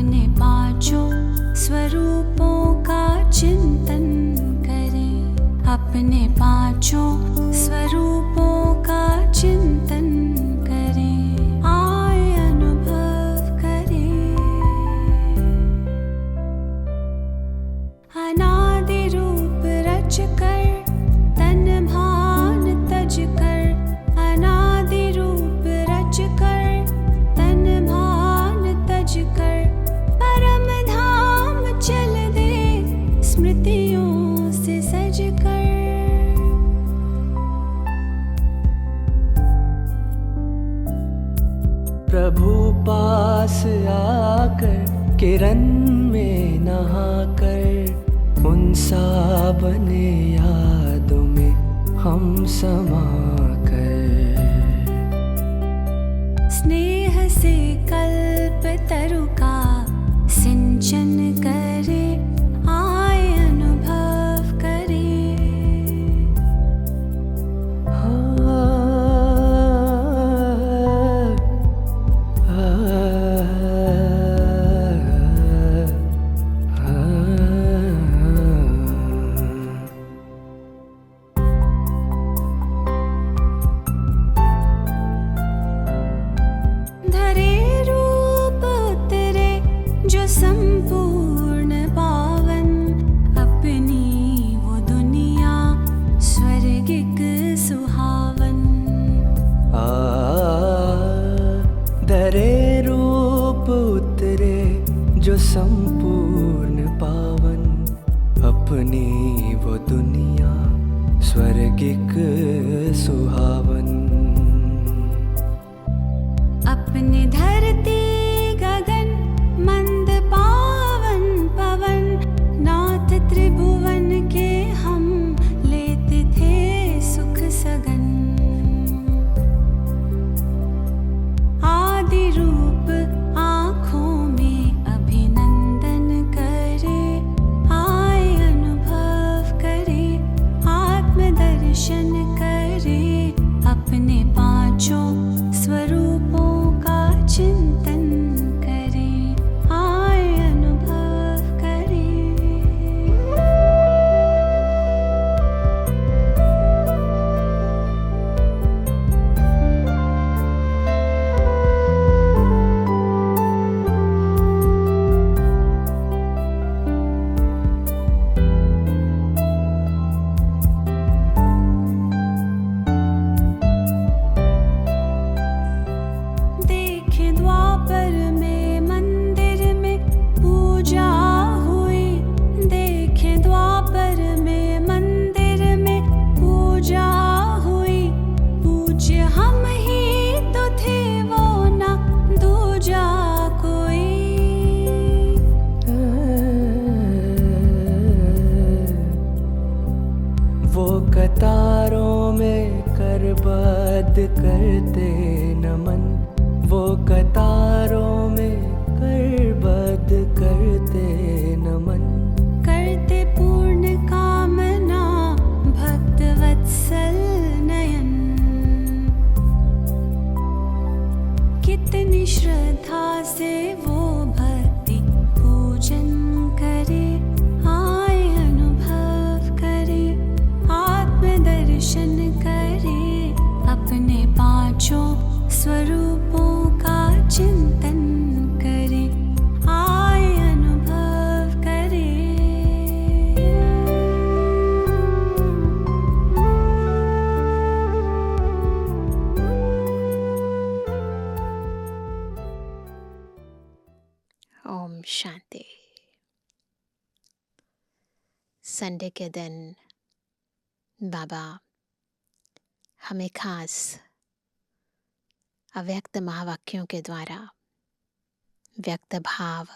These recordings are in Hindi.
अपने पांचों स्वरूपों का चिंतन करें, अपने पांचों स्वरूपों का चिंतन करें, आए अनुभव करें। अनादि रूप रच कर तन भान तज कर, अनादि रूप रच कर तन भान तज कर, परम धाम चल दे स्मृतियों से सज कर। प्रभु पास आकर किरण में नहाकर, उन सावन यादों में हम समा कर, स्नेह से कल्प तरु का सिंचन करे, आए अनुभव करे। धरे रूप उतरे जो संपूर्ण पावन, अपनी वो दुनिया स्वर्गिक सुहावन। दरे रूप उतरे जो संपूर्ण पावन, अपनी वो दुनिया स्वर्गिक सुहावन। अपने धरती गगन मंद पावन पवन, नाथ त्रिभुवन के हम लेते थे सुख सगन। आदि रूप आँखों में अभिनंदन करे, आए अनुभव करे, आत्मदर्शन करे, अपने पांचों स्वरूपों का चिंतन करे, आए अनुभव करे। देखें द्वापर में मंदिर में पूजा हुई, देखें द्वापर में मंदिर में पूजा हुई, पूज्य हम ही तो थे वो ना दूजा कोई। वो कतारों में करबद्ध करते नमन, वो कतारों में करबद्ध करते नमन, करते पूर्ण कामना भक्त वत्सल नयन। कितनी श्रद्धा से वो भक्ति पूजन करे, आए अनुभव करे, आत्मदर्शन करे, अपने पांचों स्वरूपों का चिंतन करे, आए अनुभव करे। ओम शांति। संडे के दिन बाबा हमें खास अव्यक्त महावाक्यों के द्वारा व्यक्त भाव,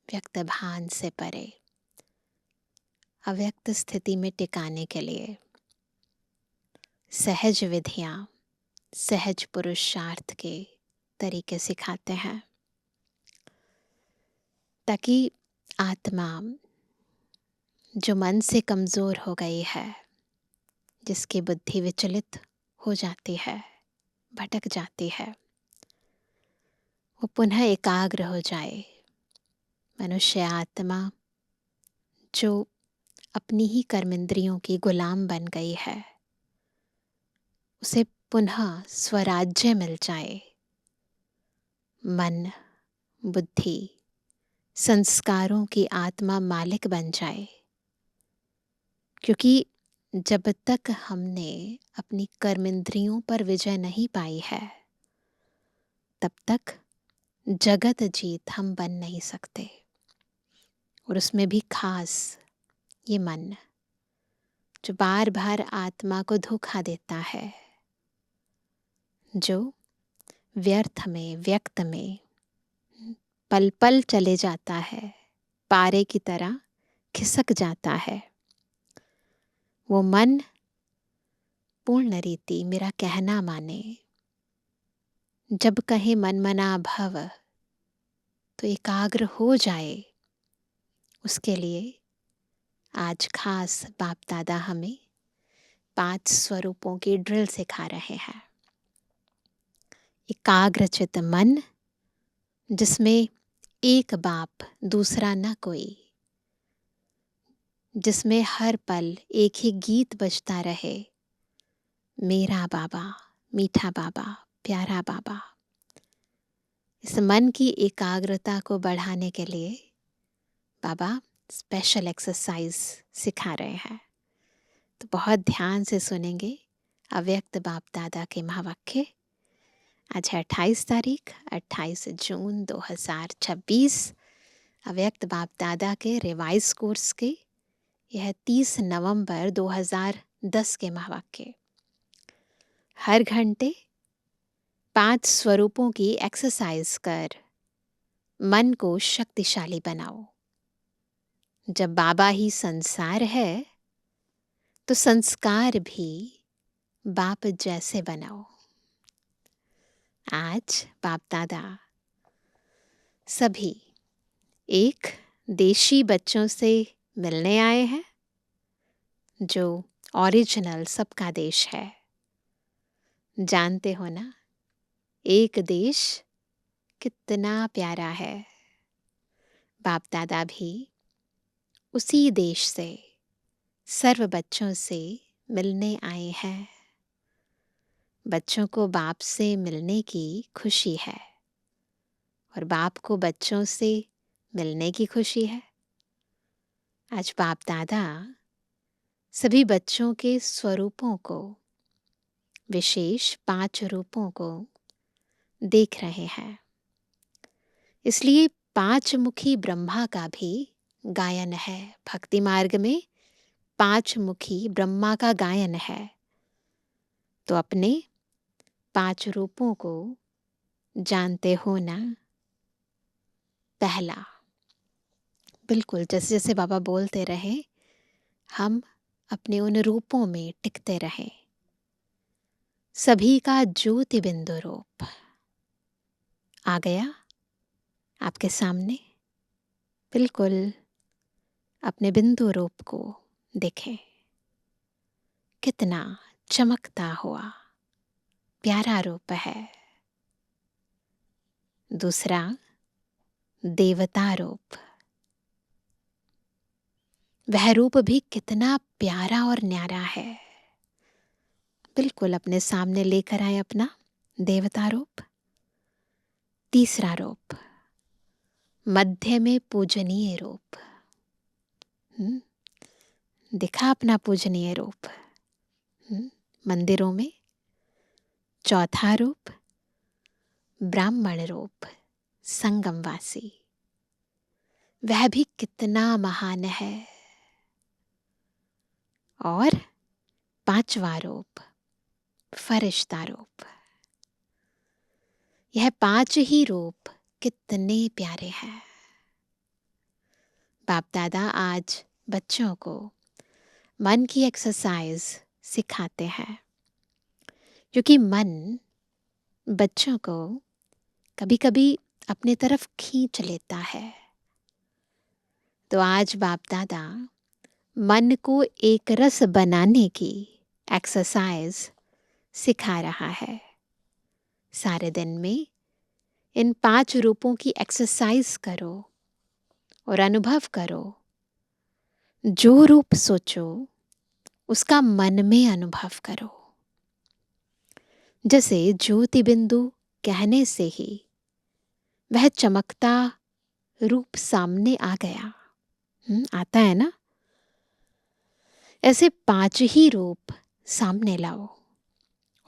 व्यक्त भान से परे अव्यक्त स्थिति में टिकाने के लिए सहज विधियां, सहज पुरुषार्थ के तरीके सिखाते हैं, ताकि आत्मा जो मन से कमज़ोर हो गई है, जिसकी बुद्धि विचलित हो जाती है, भटक जाती है, वो पुनः एकाग्र हो जाए, मनुष्य आत्मा जो अपनी ही कर्मेंद्रियों की गुलाम बन गई है, उसे पुनः स्वराज्य मिल जाए, मन, बुद्धि, संस्कारों की आत्मा मालिक बन जाए। क्योंकि जब तक हमने अपनी कर्मेंद्रियों पर विजय नहीं पाई है, तब तक जगत जीत हम बन नहीं सकते। और उसमें भी खास ये मन जो बार बार आत्मा को धोखा देता है, जो व्यर्थ में, व्यक्त में पल पल चले जाता है, पारे की तरह खिसक जाता है, वो मन पूर्ण रीति मेरा कहना माने। जब कहे मन मना भव तो एकाग्र हो जाए, उसके लिए आज खास बाप दादा हमें 5 स्वरूपों की ड्रिल सिखा रहे हैं। एकाग्रचित मन जिसमें एक बाप दूसरा न कोई, जिसमें हर पल एक ही गीत बजता रहे, मेरा बाबा, मीठा बाबा, प्यारा बाबा। इस मन की एकाग्रता को बढ़ाने के लिए बाबा स्पेशल एक्सरसाइज सिखा रहे हैं। तो बहुत ध्यान से सुनेंगे अव्यक्त बाप दादा के महावाक्य। आज है 28 तारीख, 28 जून 2026। अव्यक्त बाप दादा के रिवाइज कोर्स के यह 30 नवंबर 2010 के महावाक्य। हर घंटे 5 स्वरूपों की एक्सरसाइज कर मन को शक्तिशाली बनाओ। जब बाबा ही संसार है तो संस्कार भी बाप जैसे बनाओ। आज बाप दादा सभी एक देशी बच्चों से मिलने आए हैं, जो ओरिजिनल सबका देश है। जानते हो ना, एक देश कितना प्यारा है। बाप दादा भी उसी देश से सर्व बच्चों से मिलने आए हैं। बच्चों को बाप से मिलने की खुशी है और बाप को बच्चों से मिलने की खुशी है। आज बाप दादा सभी बच्चों के स्वरूपों को, विशेष 5 रूपों को देख रहे हैं। इसलिए 5 मुखी ब्रह्मा का भी गायन है। भक्ति मार्ग में 5 मुखी ब्रह्मा का गायन है। तो अपने 5 रूपों को जानते हो ना। पहला, बिल्कुल जैसे जैसे बाबा बोलते रहे, हम अपने उन रूपों में टिकते रहें। सभी का ज्योति बिंदु रूप आ गया आपके सामने। बिल्कुल अपने बिंदु रूप को देखें, कितना चमकता हुआ प्यारा रूप है। दूसरा, देवता रूप। वह रूप भी कितना प्यारा और न्यारा है। बिल्कुल अपने सामने लेकर आए अपना देवता रूप। तीसरा रूप, मध्य में पूजनीय रूप। दिखा अपना पूजनीय रूप मंदिरों में। चौथा रूप, ब्राह्मण रूप, संगमवासी। वह भी कितना महान है। और 5वां रूप, फरिश्ता रूप। यह 5 ही रूप कितने प्यारे हैं। बाप दादा आज बच्चों को मन की एक्सरसाइज सिखाते हैं, क्योंकि मन बच्चों को कभी कभी अपनी तरफ खींच लेता है। तो आज बाप दादा मन को एक रस बनाने की एक्सरसाइज सिखा रहा है। सारे दिन में इन 5 रूपों की एक्सरसाइज करो और अनुभव करो, जो रूप सोचो उसका मन में अनुभव करो। जैसे ज्योति बिंदु कहने से ही वह चमकता रूप सामने आ गया। आता है ना? ऐसे 5 ही रूप सामने लाओ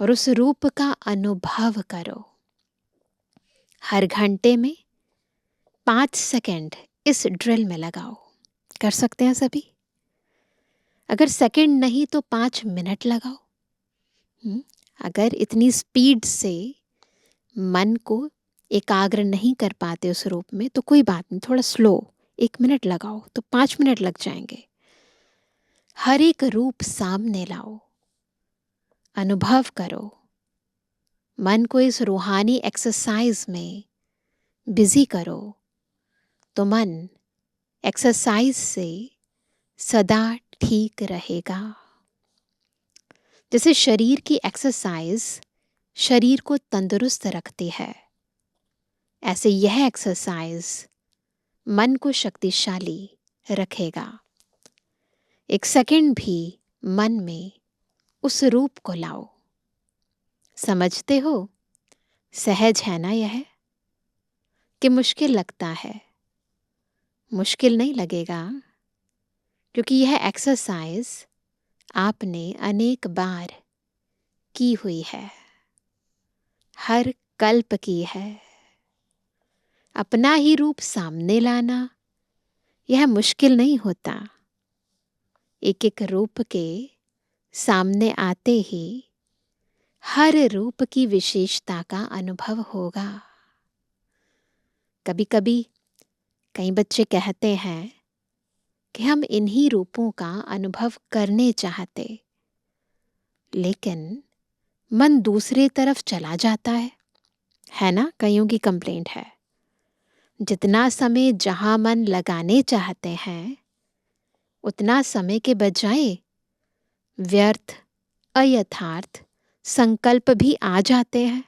और उस रूप का अनुभव करो। हर घंटे में 5 सेकंड इस ड्रिल में लगाओ। कर सकते हैं सभी? अगर सेकंड नहीं तो 5 मिनट लगाओ। अगर इतनी स्पीड से मन को एकाग्र नहीं कर पाते उस रूप में तो कोई बात नहीं, थोड़ा स्लो 1 मिनट लगाओ तो 5 मिनट लग जाएंगे। हर एक रूप सामने लाओ, अनुभव करो, मन को इस रूहानी एक्सरसाइज में बिजी करो तो मन एक्सरसाइज से सदा ठीक रहेगा। जैसे शरीर की एक्सरसाइज शरीर को तंदुरुस्त रखती है, ऐसे यह एक्सरसाइज मन को शक्तिशाली रखेगा। 1 सेकंड भी मन में उस रूप को लाओ। समझते हो? सहज है ना यह? कि मुश्किल लगता है? मुश्किल नहीं लगेगा, क्योंकि यह एक्सरसाइज आपने अनेक बार की हुई है, हर कल्प की है। अपना ही रूप सामने लाना यह मुश्किल नहीं होता। एक एक रूप के सामने आते ही हर रूप की विशेषता का अनुभव होगा। कभी कभी कई बच्चे कहते हैं कि हम इन्हीं रूपों का अनुभव करने चाहते, लेकिन मन दूसरे तरफ चला जाता है ना? कईयों की कंप्लेंट है। जितना समय जहां मन लगाने चाहते हैं उतना समय के बजाय व्यर्थ, अयथार्थ संकल्प भी आ जाते हैं।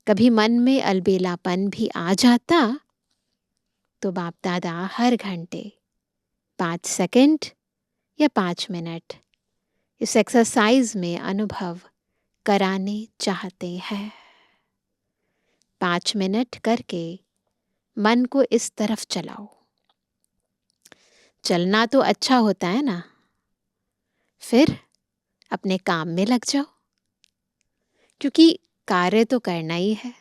कभी मन में अलबेलापन भी आ जाता तो बाप दादा हर घंटे 5 सेकंड या 5 मिनट इस एक्सरसाइज में अनुभव कराने चाहते हैं। 5 मिनट करके मन को इस तरफ चलाओ। चलना तो अच्छा होता है ना? फिर अपने काम में लग जाओ, क्योंकि कार्य तो करना ही है।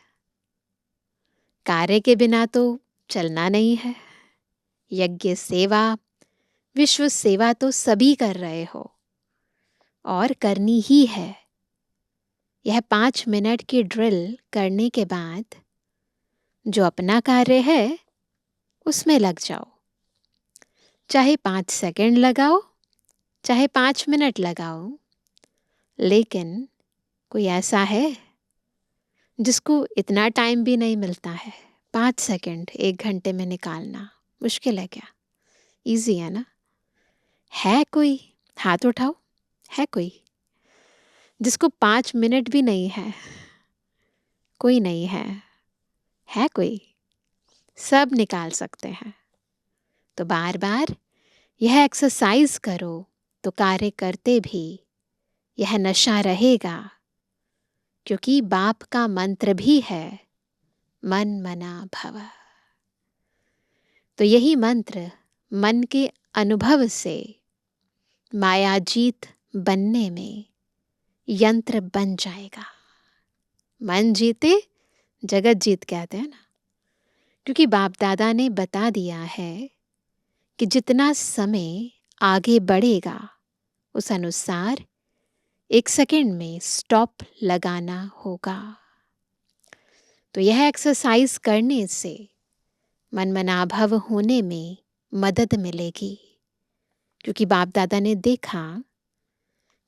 कार्य के बिना तो चलना नहीं है। यज्ञ सेवा, विश्व सेवा तो सभी कर रहे हो और करनी ही है। यह 5 मिनट की ड्रिल करने के बाद जो अपना कार्य है उसमें लग जाओ। चाहे 5 सेकंड लगाओ, चाहे 5 मिनट लगाओ, लेकिन कोई ऐसा है जिसको इतना टाइम भी नहीं मिलता है? 5 सेकंड 1 घंटे में निकालना मुश्किल है क्या? इजी है ना? है कोई? हाथ उठाओ। है कोई जिसको 5 मिनट भी नहीं है? कोई नहीं है? है कोई? सब निकाल सकते हैं। तो बार बार यह एक्सरसाइज करो तो कार्य करते भी यह नशा रहेगा, क्योंकि बाप का मंत्र भी है मन मना भव। तो यही मंत्र मन के अनुभव से मायाजीत बनने में यंत्र बन जाएगा। मन जीते जगत जीत कहते हैं ना, क्योंकि बाप दादा ने बता दिया है कि जितना समय आगे बढ़ेगा उस अनुसार 1 सेकंड में स्टॉप लगाना होगा। तो यह एक्सरसाइज करने से मनमनाभव होने में मदद मिलेगी, क्योंकि बाप दादा ने देखा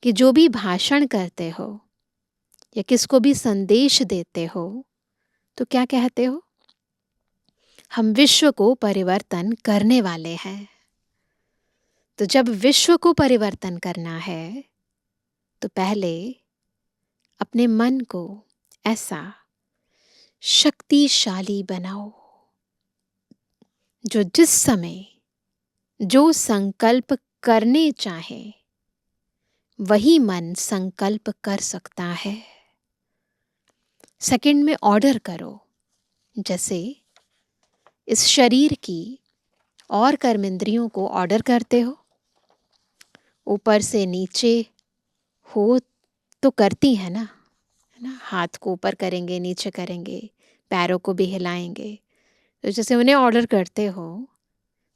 कि जो भी भाषण करते हो या किसको भी संदेश देते हो तो क्या कहते हो? हम विश्व को परिवर्तन करने वाले हैं। तो जब विश्व को परिवर्तन करना है तो पहले अपने मन को ऐसा शक्तिशाली बनाओ जो जिस समय जो संकल्प करने चाहे वही मन संकल्प कर सकता है। सेकंड में ऑर्डर करो, जैसे इस शरीर की और कर्मेंद्रियों को ऑर्डर करते हो, ऊपर से नीचे हो तो करती है ना, हाथ को ऊपर करेंगे, नीचे करेंगे, पैरों को भी हिलाएंगे। तो जैसे उन्हें ऑर्डर करते हो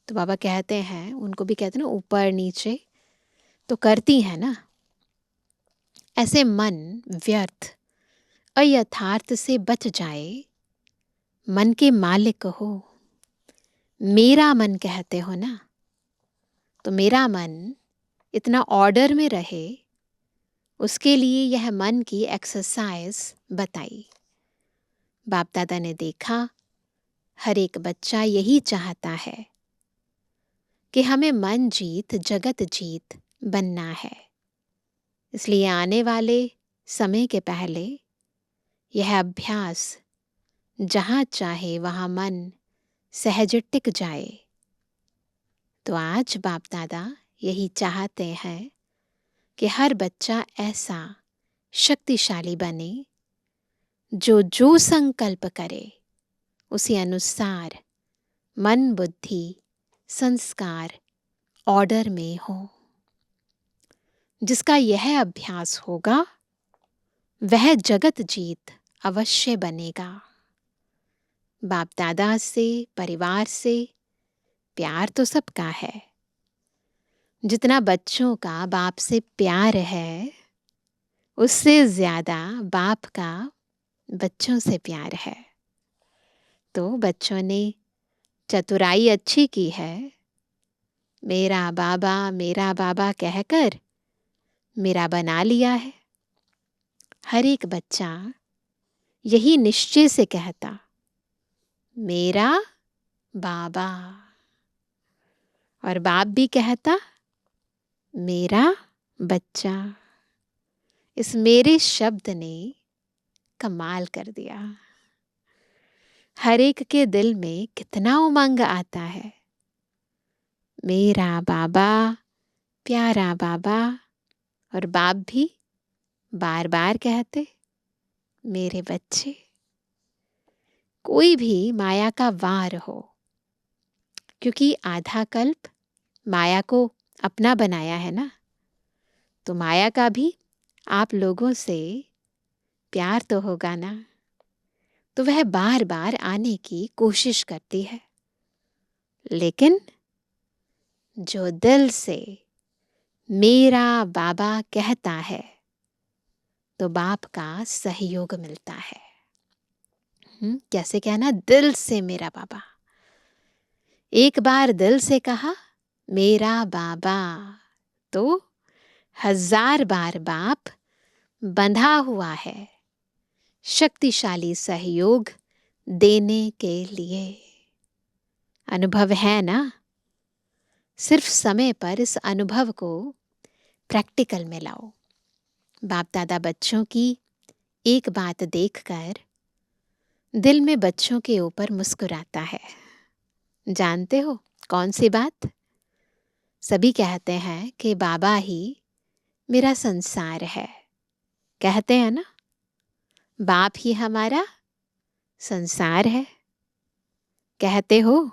तो बाबा कहते हैं, उनको भी कहते हैं ना, ऊपर नीचे तो करती है ना। ऐसे मन व्यर्थ अयथार्थ से बच जाए, मन के मालिक हो, मेरा मन कहते हो ना, तो मेरा मन इतना ऑर्डर में रहे, उसके लिए यह मन की एक्सरसाइज बताई। बाप दादा ने देखा हर एक बच्चा यही चाहता है कि हमें मन जीत जगत जीत बनना है। इसलिए आने वाले समय के पहले यह अभ्यास जहाँ चाहे वहाँ मन सहज टिक जाए। तो आज बाप दादा यही चाहते हैं कि हर बच्चा ऐसा शक्तिशाली बने जो जो संकल्प करे उसी अनुसार मन बुद्धि संस्कार ऑर्डर में हो। जिसका यह अभ्यास होगा वह जगत जीत अवश्य बनेगा। बाप दादा से, परिवार से प्यार तो सबका है। जितना बच्चों का बाप से प्यार है, उससे ज्यादा बाप का बच्चों से प्यार है। तो बच्चों ने चतुराई अच्छी की है, मेरा बाबा कहकर मेरा बना लिया है। हर एक बच्चा यही निश्चय से कहता, मेरा बाबा, और बाप भी कहता, मेरा बच्चा। इस मेरे शब्द ने कमाल कर दिया। हर एक के दिल में कितना उमंग आता है, मेरा बाबा, प्यारा बाबा। और बाप भी बार बार कहते, मेरे बच्चे। कोई भी माया का वार हो, क्योंकि आधा कल्प माया को अपना बनाया है ना, तो माया का भी आप लोगों से प्यार तो होगा ना, तो वह बार बार आने की कोशिश करती है। लेकिन जो दिल से मेरा बाबा कहता है तो बाप का सहयोग मिलता है। कैसे कहना? दिल से मेरा बाबा। एक बार दिल से कहा मेरा बाबा, तो 1000 बार बाप बंधा हुआ है शक्तिशाली सहयोग देने के लिए। अनुभव है ना? सिर्फ समय पर इस अनुभव को प्रैक्टिकल में लाओ। बाप दादा बच्चों की एक बात देखकर दिल में बच्चों के ऊपर मुस्कुराता है। जानते हो कौन सी बात? सभी कहते हैं कि बाबा ही मेरा संसार है। कहते हैं ना, बाप ही हमारा संसार है। कहते हो?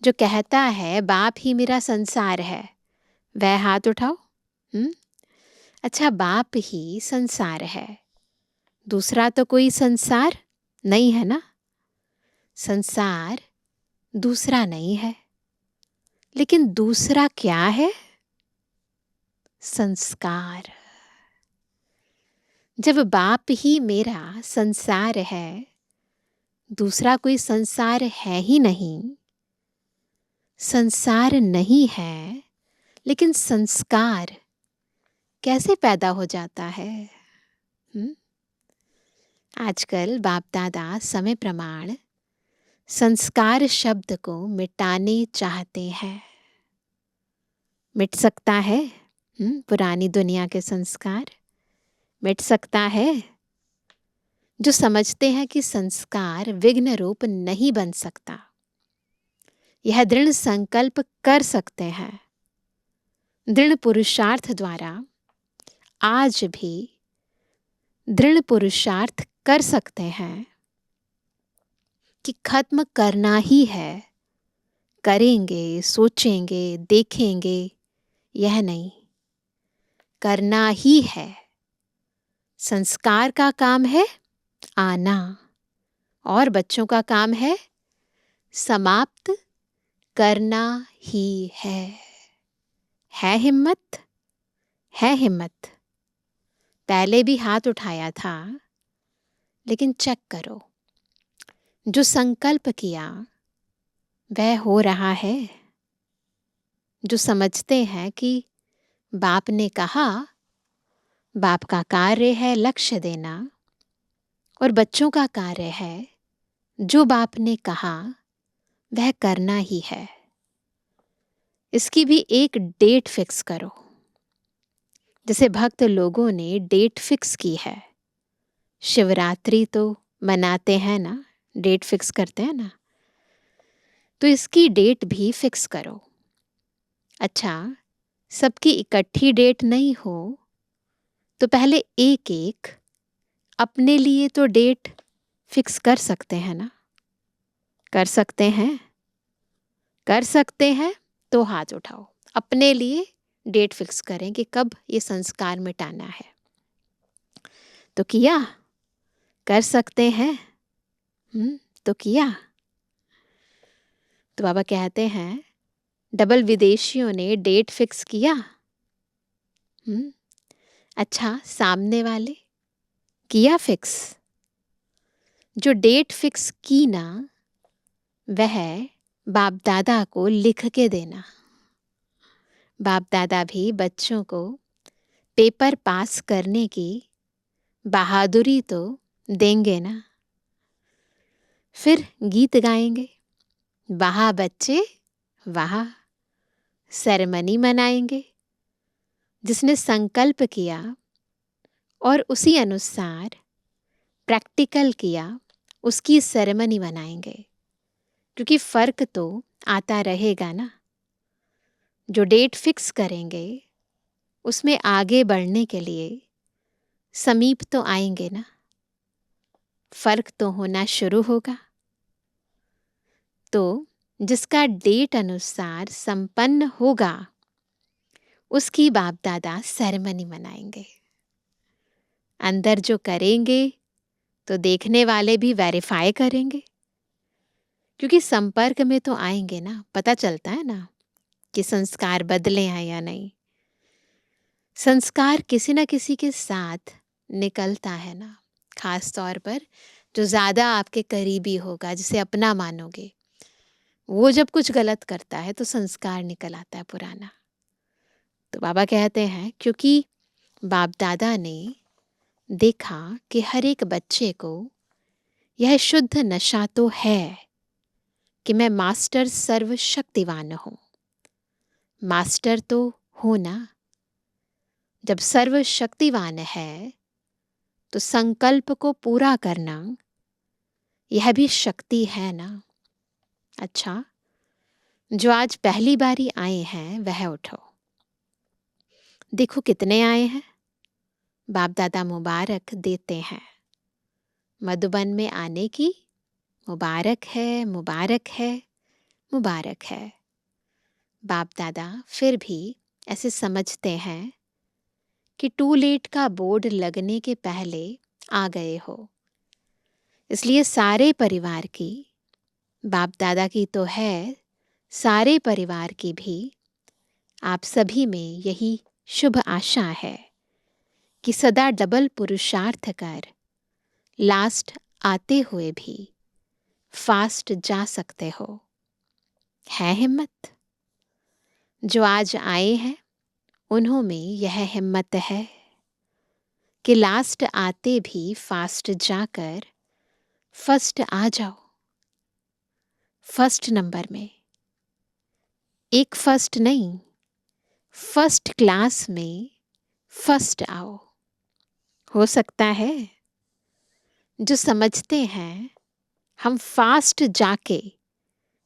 जो कहता है बाप ही मेरा संसार है, वह हाथ उठाओ। अच्छा, बाप ही संसार है, दूसरा तो कोई संसार नहीं है ना। संसार दूसरा नहीं है, लेकिन दूसरा क्या है? संस्कार। जब बाप ही मेरा संसार है, दूसरा कोई संसार है ही नहीं। संसार नहीं है, लेकिन संस्कार कैसे पैदा हो जाता है? आजकल बाप दादा समय प्रमाण संस्कार शब्द को मिटाने चाहते हैं। मिट सकता है पुरानी दुनिया के संस्कार? मिट सकता है? जो समझते हैं कि संस्कार विघ्न रूप नहीं बन सकता, यह दृढ़ संकल्प कर सकते हैं, दृढ़ पुरुषार्थ द्वारा आज भी दृढ़ पुरुषार्थ कर सकते हैं कि खत्म करना ही है, करेंगे, सोचेंगे, देखेंगे, यह नहीं, करना ही है। संस्कार का काम है आना और बच्चों का काम है समाप्त करना ही है। है हिम्मत? है हिम्मत? पहले भी हाथ उठाया था, लेकिन चेक करो, जो संकल्प किया वह हो रहा है। जो समझते हैं कि बाप ने कहा, बाप का कार्य है लक्ष्य देना और बच्चों का कार्य है जो बाप ने कहा वह करना ही है। इसकी भी एक डेट फिक्स करो। जैसे भक्त लोगों ने डेट फिक्स की है, शिवरात्रि तो मनाते हैं ना, डेट फिक्स करते हैं ना, तो इसकी डेट भी फिक्स करो। अच्छा, सबकी इकट्ठी डेट नहीं हो तो पहले एक एक अपने लिए तो डेट फिक्स कर सकते हैं ना? कर सकते हैं? कर सकते हैं तो हाथ उठाओ। अपने लिए डेट फिक्स करें कि कब ये संस्कार मिटाना है। तो किया? कर सकते हैं? तो किया? तो बाबा कहते हैं डबल विदेशियों ने डेट फिक्स किया। अच्छा, सामने वाले किया फिक्स? जो डेट फिक्स की ना, वह बाप दादा को लिख के देना। बाप दादा भी बच्चों को पेपर पास करने की बहादुरी तो देंगे ना। फिर गीत गाएंगे, वाह बच्चे वाह, सेरेमनी मनाएंगे। जिसने संकल्प किया और उसी अनुसार प्रैक्टिकल किया, उसकी सेरेमनी मनाएंगे। क्योंकि फर्क तो आता रहेगा ना। जो डेट फिक्स करेंगे उसमें आगे बढ़ने के लिए समीप तो आएंगे ना, फर्क तो होना शुरू होगा। तो जिसका डेट अनुसार संपन्न होगा उसकी बाप दादा सेरेमनी मनाएंगे। अंदर जो करेंगे तो देखने वाले भी वेरीफाई करेंगे, क्योंकि संपर्क में तो आएंगे ना, पता चलता है ना कि संस्कार बदले हैं या नहीं। संस्कार किसी न किसी के साथ निकलता है ना, खास तौर पर जो ज़्यादा आपके करीबी होगा, जिसे अपना मानोगे, वो जब कुछ गलत करता है तो संस्कार निकल आता है पुराना। तो बाबा कहते हैं क्योंकि बाप दादा ने देखा कि हर एक बच्चे को यह शुद्ध नशा तो है कि मैं मास्टर सर्वशक्तिवान हूँ। मास्टर तो हो ना। जब सर्वशक्तिवान है तो संकल्प को पूरा करना यह भी शक्ति है ना। अच्छा, जो आज पहली बारी आए हैं वह उठो। देखो कितने आए हैं। बाप दादा मुबारक देते हैं। मधुबन में आने की मुबारक है, मुबारक है, मुबारक है। बाप दादा फिर भी ऐसे समझते हैं कि टू लेट का बोर्ड लगने के पहले आ गए हो, इसलिए सारे परिवार की, बाप दादा की तो है, सारे परिवार की भी आप सभी में यही शुभ आशा है कि सदा डबल पुरुषार्थ कर लास्ट आते हुए भी फास्ट जा सकते हो। है हिम्मत? जो आज आए हैं उन्हों में यह हिम्मत है कि लास्ट आते भी फास्ट जाकर फर्स्ट आ जाओ। फर्स्ट नंबर में, एक फर्स्ट नहीं, फर्स्ट क्लास में फर्स्ट आओ। हो सकता है जो समझते हैं हम फास्ट जाके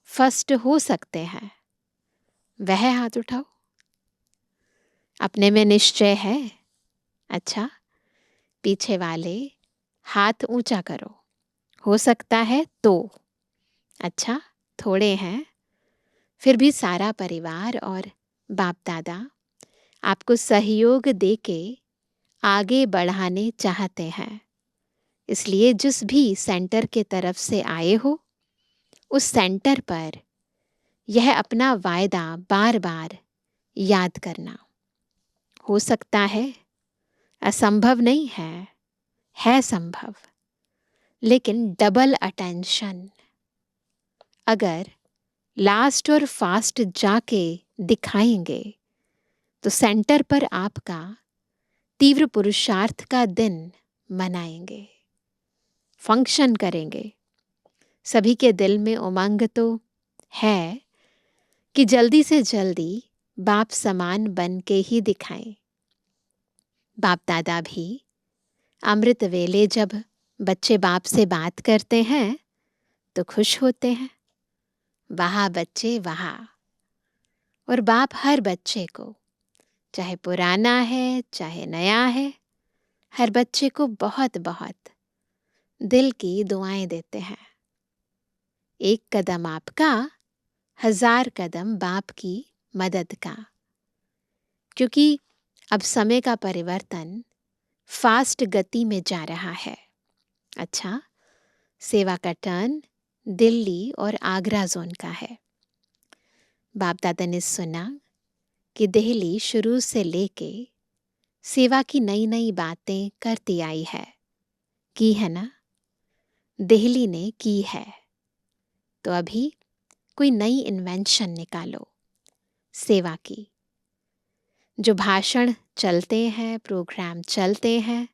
फर्स्ट हो सकते हैं वह हाथ उठाओ। अपने में निश्चय है? अच्छा, पीछे वाले हाथ ऊंचा करो। हो सकता है तो? अच्छा, थोड़े हैं। फिर भी सारा परिवार और बाप दादा आपको सहयोग देके आगे बढ़ाने चाहते हैं। इसलिए जिस भी सेंटर के तरफ से आए हो, उस सेंटर पर यह अपना वायदा बार बार याद करना। हो सकता है, असंभव नहीं है संभव। लेकिन डबल अटेंशन। अगर लास्ट और फास्ट जाके दिखाएंगे तो सेंटर पर आपका तीव्र पुरुषार्थ का दिन मनाएंगे, फंक्शन करेंगे। सभी के दिल में उमंग तो है कि जल्दी से जल्दी बाप समान बन के ही दिखाएं। बाप दादा भी अमृत वेले जब बच्चे बाप से बात करते हैं तो खुश होते हैं। वाह बच्चे वाह। और बाप हर बच्चे को, चाहे पुराना है चाहे नया है, हर बच्चे को बहुत बहुत दिल की दुआएं देते हैं। एक कदम आपका, 1000 कदम बाप की मदद का। क्योंकि अब समय का परिवर्तन फास्ट गति में जा रहा है। अच्छा, सेवा का टर्न दिल्ली और आगरा जोन का है। बाप दादा ने सुना कि दिल्ली शुरू से लेके सेवा की नई नई बातें करती आई है। की है ना? दिल्ली ने की है। तो अभी कोई नई इन्वेंशन निकालो सेवा की। जो भाषण चलते हैं, प्रोग्राम चलते हैं,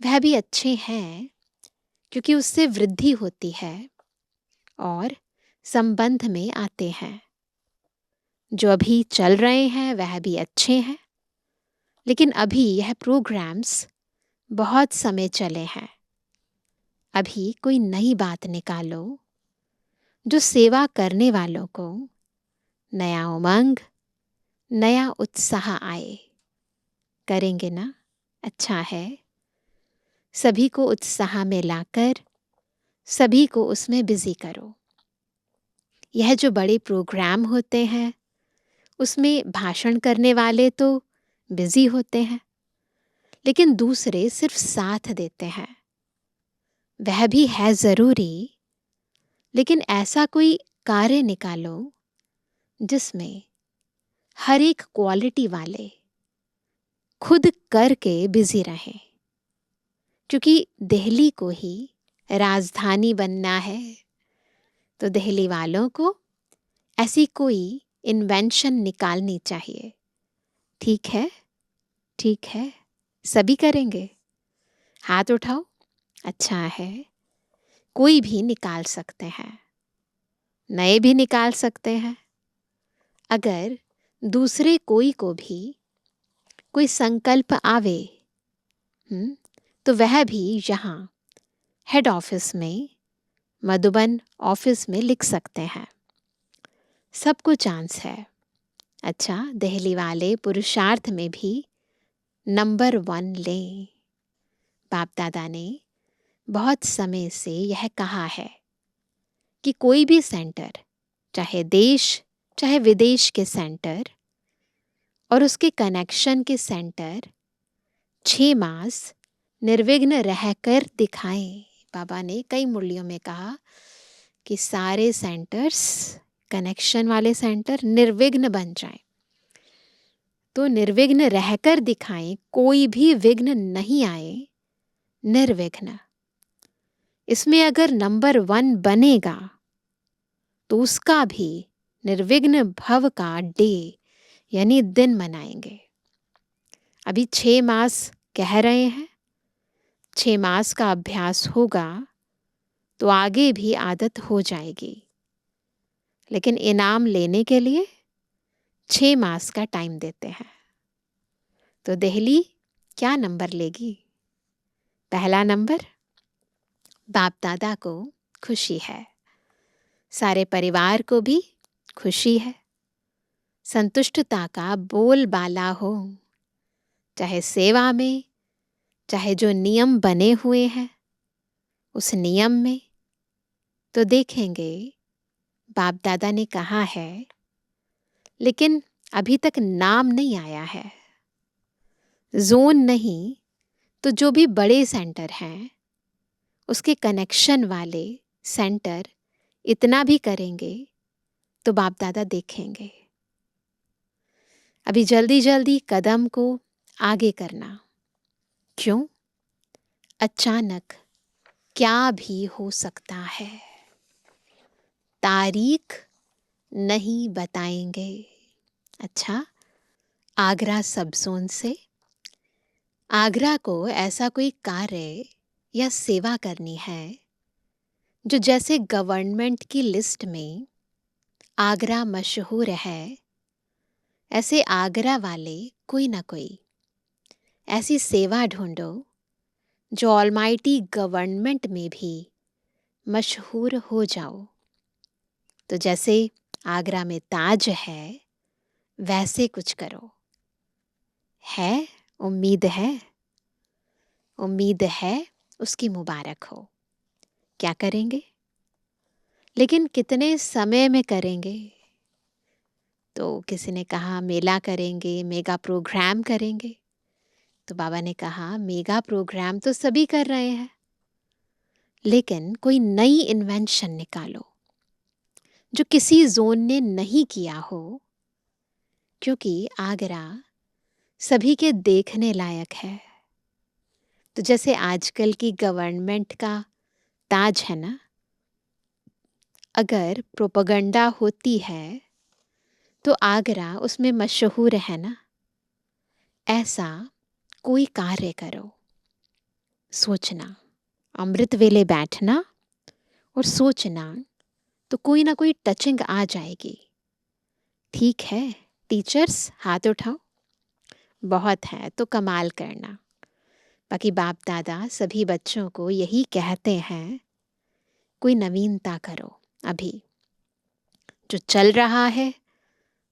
वह भी अच्छे हैं क्योंकि उससे वृद्धि होती है और संबंध में आते हैं। जो अभी चल रहे हैं वह भी अच्छे हैं, लेकिन अभी यह प्रोग्राम्स बहुत समय चले हैं। अभी कोई नई बात निकालो जो सेवा करने वालों को नया उमंग, नया उत्साह आए। करेंगे ना? अच्छा है। सभी को उत्साह में लाकर सभी को उसमें बिजी करो। यह जो बड़े प्रोग्राम होते हैं उसमें भाषण करने वाले तो बिजी होते हैं, लेकिन दूसरे सिर्फ साथ देते हैं। वह भी है ज़रूरी, लेकिन ऐसा कोई कार्य निकालो जिसमें हर एक क्वालिटी वाले खुद करके बिजी रहें। क्योंकि दिल्ली को ही राजधानी बनना है, तो दिल्ली वालों को ऐसी कोई इन्वेंशन निकालनी चाहिए। ठीक है? ठीक है, सभी करेंगे। हाथ उठाओ। अच्छा है, कोई भी निकाल सकते हैं, नए भी निकाल सकते हैं। अगर दूसरे कोई को भी कोई संकल्प आवे तो वह भी यहाँ हेड ऑफिस में, मधुबन ऑफिस में लिख सकते हैं। सबको चांस है। अच्छा, दिल्ली वाले पुरुषार्थ में भी नंबर 1 लें। बाप दादा ने बहुत समय से यह कहा है कि कोई भी सेंटर, चाहे देश चाहे विदेश के सेंटर और उसके कनेक्शन के सेंटर, 6 मास निर्विघ्न रहकर दिखाएं। बाबा ने कई मुरलियों में कहा कि सारे सेंटर्स, कनेक्शन वाले सेंटर निर्विघ्न बन जाएं। तो निर्विघ्न रहकर दिखाएं, कोई भी विघ्न नहीं आए, निर्विघ्न। इसमें अगर नंबर 1 बनेगा तो उसका भी निर्विघ्न भव का डे यानी दिन मनाएंगे। अभी 6 मास कह रहे हैं, 6 मास का अभ्यास होगा तो आगे भी आदत हो जाएगी। लेकिन इनाम लेने के लिए 6 मास का टाइम देते हैं। तो दिल्ली क्या नंबर लेगी? पहला नंबर। बाप दादा को खुशी है, सारे परिवार को भी खुशी है, संतुष्टता का बोलबाला हो, चाहे सेवा में, चाहे जो नियम बने हुए हैं उस नियम में। तो देखेंगे बाप दादा ने कहा है, लेकिन अभी तक नाम नहीं आया है, जोन नहीं, तो जो भी बड़े सेंटर हैं उसके कनेक्शन वाले सेंटर इतना भी करेंगे तो बाप दादा देखेंगे। अभी जल्दी जल्दी कदम को आगे करना, क्यों? अचानक क्या भी हो सकता है, तारीख नहीं बताएंगे। अच्छा, आगरा सब जोन से आगरा को ऐसा कोई कार्य या सेवा करनी है जो जैसे गवर्नमेंट की लिस्ट में आगरा मशहूर है, ऐसे आगरा वाले कोई ना कोई ऐसी सेवा ढूंढो जो ऑलमाइटी गवर्नमेंट में भी मशहूर हो जाओ। तो जैसे आगरा में ताज है वैसे कुछ करो। है, उम्मीद है, उम्मीद है उसकी मुबारक हो। क्या करेंगे, लेकिन कितने समय में करेंगे? तो किसी ने कहा मेला करेंगे, मेगा प्रोग्राम करेंगे। तो बाबा ने कहा मेगा प्रोग्राम तो सभी कर रहे हैं, लेकिन कोई नई इन्वेंशन निकालो जो किसी जोन ने नहीं किया हो, क्योंकि आगरा सभी के देखने लायक है। तो जैसे आजकल की गवर्नमेंट का ताज है ना, अगर प्रोपेगेंडा होती है तो आगरा उसमें मशहूर है ना। ऐसा कोई कार्य करो, सोचना, अमृत वेले बैठना और सोचना, तो कोई ना कोई टचिंग आ जाएगी। ठीक है टीचर्स, हाथ उठाओ, बहुत है तो कमाल करना। बाकी बाप दादा सभी बच्चों को यही कहते हैं, कोई नवीनता करो। अभी जो चल रहा है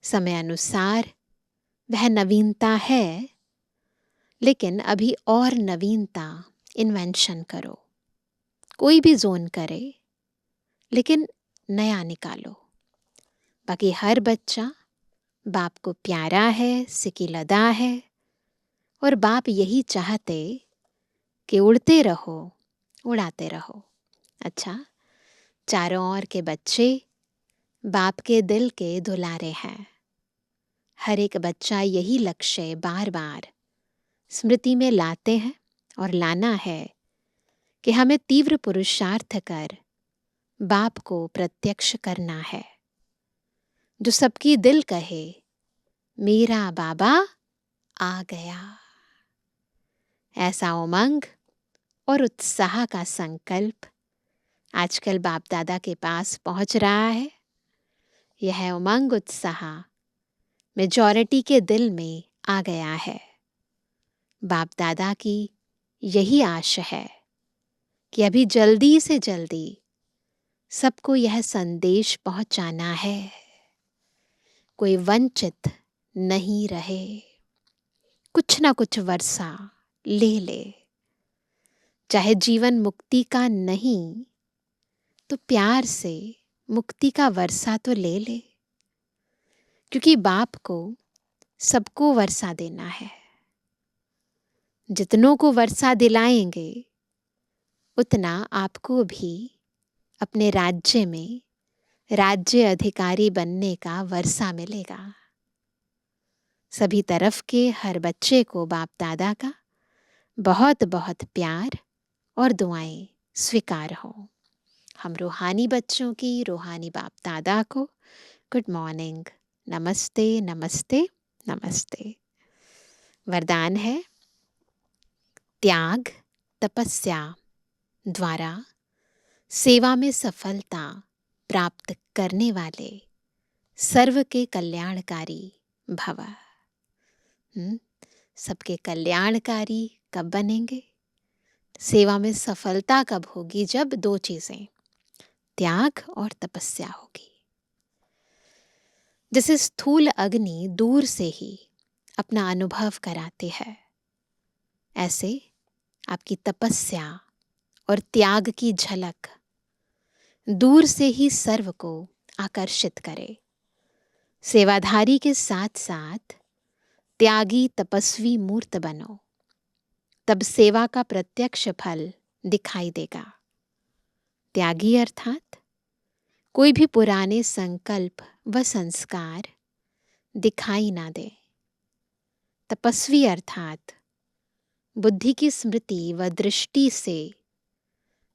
समय अनुसार वह नवीनता है, लेकिन अभी और नवीनता इन्वेंशन करो। कोई भी जोन करे, लेकिन नया निकालो। बाकी हर बच्चा बाप को प्यारा है, सिकिलदा है, और बाप यही चाहते कि उड़ते रहो, उड़ाते रहो। अच्छा, चारों ओर के बच्चे बाप के दिल के दुलारे हैं। हर एक बच्चा यही लक्ष्य बार बार स्मृति में लाते हैं, और लाना है कि हमें तीव्र पुरुषार्थ कर बाप को प्रत्यक्ष करना है। जो सबकी दिल कहे मेरा बाबा आ गया। ऐसा उमंग और उत्साह का संकल्प आजकल बाप दादा के पास पहुंच रहा है। यह उमंग उत्साह मेजॉरिटी के दिल में आ गया है। बाप दादा की यही आश है कि अभी जल्दी से जल्दी सबको यह संदेश पहुंचाना है, कोई वंचित नहीं रहे, कुछ ना कुछ वर्षा ले ले। चाहे जीवन मुक्ति का नहीं तो प्यार से मुक्ति का वर्षा तो ले ले, क्योंकि बाप को सबको वर्षा देना है। जितनों को वर्षा दिलाएंगे उतना आपको भी अपने राज्य में राज्य अधिकारी बनने का वर्षा मिलेगा। सभी तरफ के हर बच्चे को बाप दादा का बहुत बहुत प्यार और दुआएं स्वीकार हो। हम रूहानी बच्चों की रूहानी बाप दादा को गुड मॉर्निंग, नमस्ते नमस्ते नमस्ते। वरदान है, त्याग तपस्या द्वारा सेवा में सफलता प्राप्त करने वाले सर्व के कल्याणकारी भव। सबके कल्याणकारी कब बनेंगे? सेवा में सफलता कब होगी? जब दो चीजें, त्याग और तपस्या होगी। जैसे स्थूल अग्नि दूर से ही अपना अनुभव कराती है, ऐसे आपकी तपस्या और त्याग की झलक दूर से ही सर्व को आकर्षित करे। सेवाधारी के साथ साथ त्यागी तपस्वी मूर्त बनो, तब सेवा का प्रत्यक्ष फल दिखाई देगा। त्यागी अर्थात कोई भी पुराने संकल्प व संस्कार दिखाई ना दे। तपस्वी अर्थात बुद्धि की स्मृति व दृष्टि से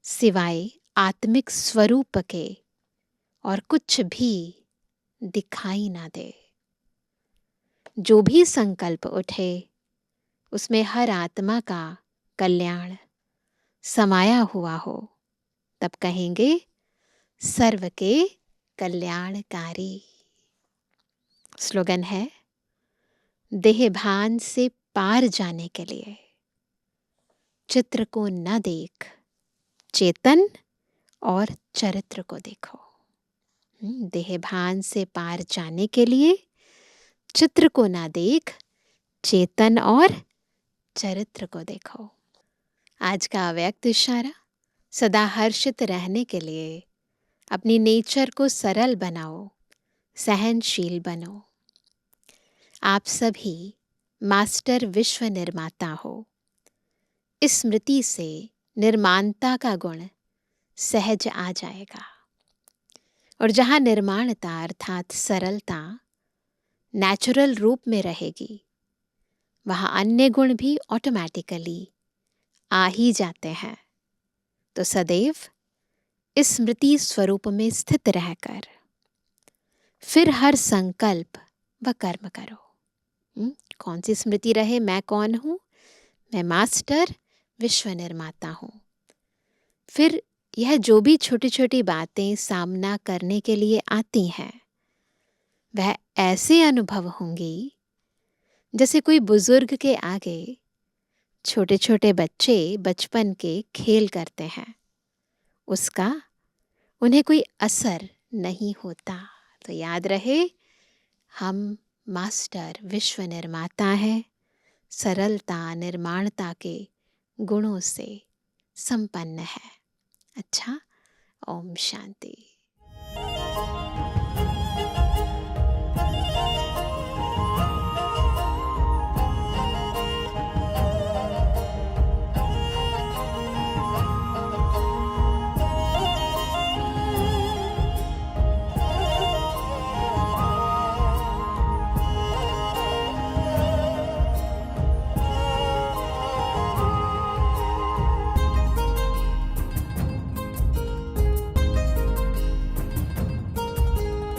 सिवाय आत्मिक स्वरूप के और कुछ भी दिखाई ना दे। जो भी संकल्प उठे उसमें हर आत्मा का कल्याण समाया हुआ हो, तब कहेंगे सर्व के कल्याणकारी। स्लोगन है, देह भान से पार जाने के लिए चित्र को न देख, चेतन और चरित्र को देखो। देह भान से पार जाने के लिए चित्र को ना देख, चेतन और चरित्र को देखो। आज का अव्यक्त इशारा, सदा हर्षित रहने के लिए अपनी नेचर को सरल बनाओ, सहनशील बनो। आप सभी मास्टर विश्व निर्माता हो। इस स्मृति से निर्माणता का गुण सहज आ जाएगा, और जहाँ निर्माणता अर्थात सरलता नेचुरल रूप में रहेगी, वहाँ अन्य गुण भी ऑटोमेटिकली आ ही जाते हैं। तो सदैव इस स्मृति स्वरूप में स्थित रहकर फिर हर संकल्प व कर्म करो। कौन सी स्मृति रहे? मैं कौन हूँ? मैं मास्टर विश्व निर्माता हूँ। फिर यह जो भी छोटी छोटी बातें सामना करने के लिए आती हैं, वह ऐसे अनुभव होंगी जैसे कोई बुजुर्ग के आगे छोटे छोटे बच्चे बचपन के खेल करते हैं, उसका उन्हें कोई असर नहीं होता। तो याद रहे, हम मास्टर विश्व निर्माता हैं, सरलता निर्माणता के गुणों से संपन्न है। अच्छा, ओम शांति।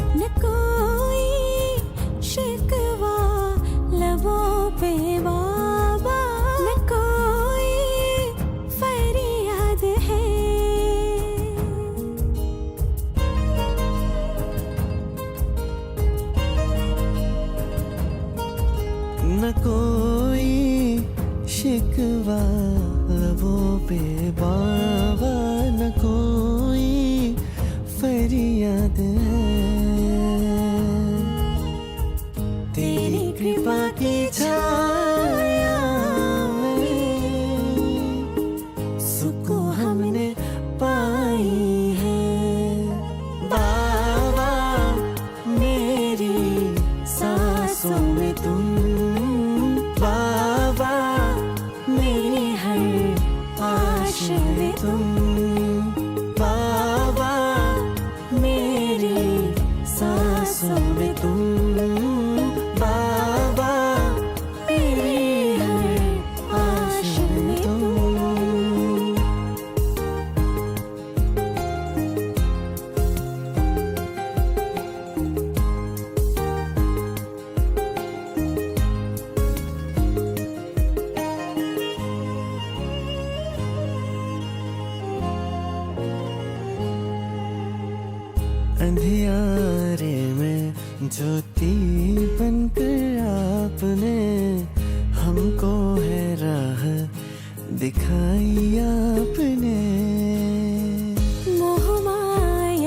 न कोई शिकवा लबों पे बाबा, न कोई फरियाद है। न कोई शिकवा लबों पे बाबा, न कोई फरियाद है। तेरी कृपा की छाया में सुकून हमने पाई है। बाबा मेरी सांसों में तुम, बाबा मेरी हर आश में तुम, बाबा मेरी सांसों में तुम, बाबा मेरी हर आश में तुम। अंधियारे में ज्योति बनकर आपने हमको है राह दिखाई आपने। मोह माया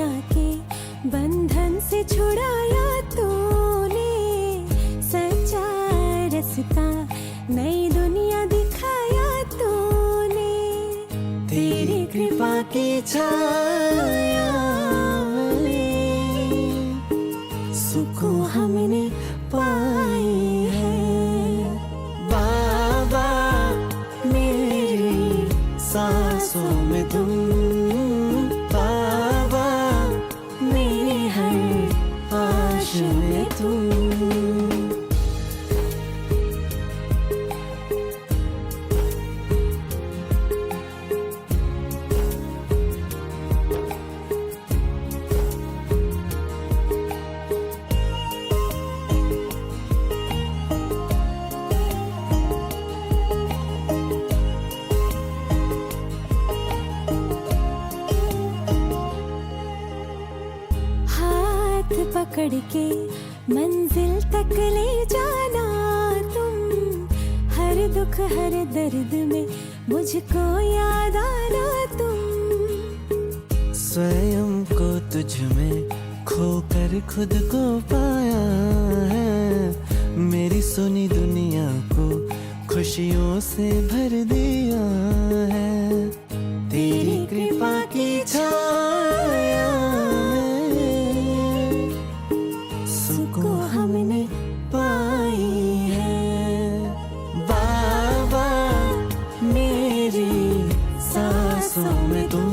की छाया में सुकून हमने पाई है। बाबा मेरी सांसों में तुम, बाबा मेरे हर आश में तुम। हाथ पकड़ के मंजिल तक ले जाना तुम, हर दुख हर दर्द में मुझको याद आना तुम। स्वयं को तुझ में खोकर खुद को पाया है, मेरी सुनी दुनिया को खुशियों से भर दिया है। तेरी कृपा की छाया में सुकून हमने पाई है। बाबा मेरी सांसों में तुम,